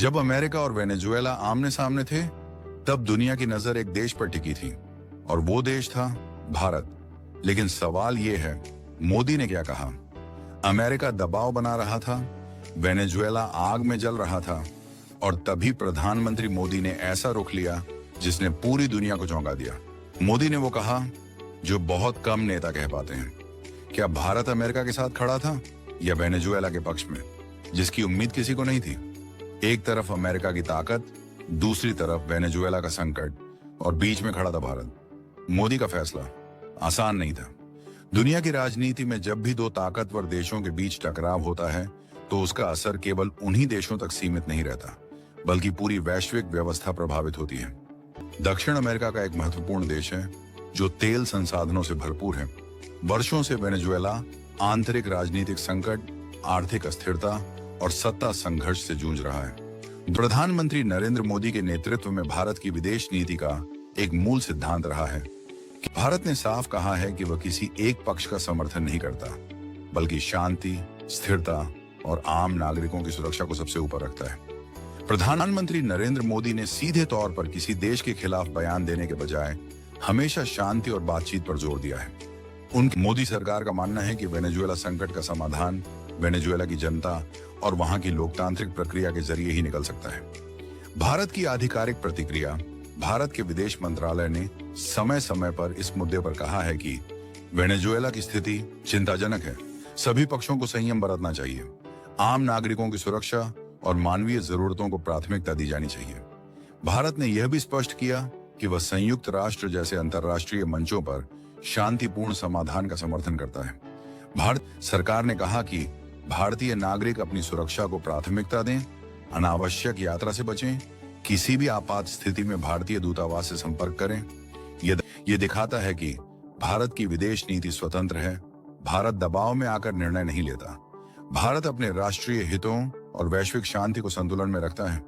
जब अमेरिका और वेनेजुएला आमने सामने थे, तब दुनिया की नजर एक देश पर टिकी थी और वो देश था भारत। लेकिन सवाल ये है, मोदी ने क्या कहा? अमेरिका दबाव बना रहा था, वेनेजुएला आग में जल रहा था और तभी प्रधानमंत्री मोदी ने ऐसा रुख लिया जिसने पूरी दुनिया को चौंका दिया। मोदी ने वो कहा जो बहुत कम नेता कह पाते हैं। क्या भारत अमेरिका के साथ खड़ा था या वेनेजुएला के पक्ष में, जिसकी उम्मीद किसी को नहीं थी? एक तरफ अमेरिका की ताकत, दूसरी तरफ वेनेजुएला का संकट और बीच में खड़ा था भारत। मोदी का फैसला आसान नहीं था। दुनिया की राजनीति में जब भी दो ताकतवर देशों के बीच टकराव होता है तो उसका असर केवल उन्हीं देशों तक सीमित नहीं रहता, बल्कि पूरी वैश्विक व्यवस्था प्रभावित होती है। दक्षिण अमेरिका का एक महत्वपूर्ण देश है जो तेल संसाधनों से भरपूर है। वर्षों से वेनेजुएला आंतरिक राजनीतिक संकट, आर्थिक अस्थिरता और सत्ता संघर्ष से जूझ रहा है। प्रधानमंत्री नरेंद्र मोदी के नेतृत्व में भारत की विदेश नीति का एक मूल सिद्धांत रहा है कि भारत ने साफ कहा है कि वह किसी एक पक्ष का समर्थन नहीं करता, बल्कि शांति, स्थिरता और आम नागरिकों की सुरक्षा को सबसे ऊपर रखता है। प्रधानमंत्री नरेंद्र मोदी ने सीधे तौर पर किसी देश के खिलाफ बयान देने के बजाय हमेशा शांति और बातचीत पर जोर दिया है। उनकी मोदी सरकार का मानना है कि वेनेजुएला संकट का समाधान वेनेजुएला की जनता और वहां की लोकतांत्रिक प्रक्रिया के जरिए ही निकल सकता है। भारत की आधिकारिक प्रतिक्रिया, भारत के विदेश मंत्रालय ने समय समय पर इस मुद्दे पर कहा है कि वेनेजुएला की स्थिति चिंताजनक है, सभी पक्षों को संयम बरतना चाहिए, आम नागरिकों की सुरक्षा और मानवीय जरूरतों को प्राथमिकता दी जानी चाहिए। भारत ने यह भी स्पष्ट किया कि वह संयुक्त राष्ट्र जैसे अंतर्राष्ट्रीय मंचों पर शांतिपूर्ण समाधान का समर्थन करता है। भारत सरकार ने कहा कि भारतीय नागरिक अपनी सुरक्षा को प्राथमिकता दें, अनावश्यक यात्रा से बचें, किसी भी आपात स्थिति में भारतीय दूतावास से संपर्क करें। यह दिखाता है कि भारत की विदेश नीति स्वतंत्र है। भारत दबाव में आकर निर्णय नहीं लेता। भारत अपने राष्ट्रीय हितों और वैश्विक शांति को संतुलन में रखता है।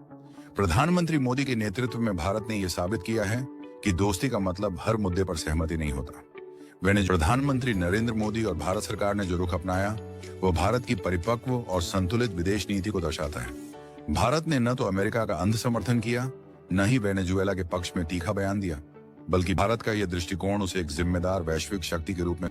प्रधानमंत्री मोदी के नेतृत्व में भारत ने यह साबित किया है कि दोस्ती का मतलब हर मुद्दे पर सहमति नहीं होता। प्रधानमंत्री नरेंद्र मोदी और भारत सरकार ने जो रुख अपनाया वो भारत की परिपक्व और संतुलित विदेश नीति को दर्शाता है। भारत ने न तो अमेरिका का अंध समर्थन किया, न ही वेनेजुएला के पक्ष में तीखा बयान दिया, बल्कि भारत का यह दृष्टिकोण उसे एक जिम्मेदार वैश्विक शक्ति के रूप में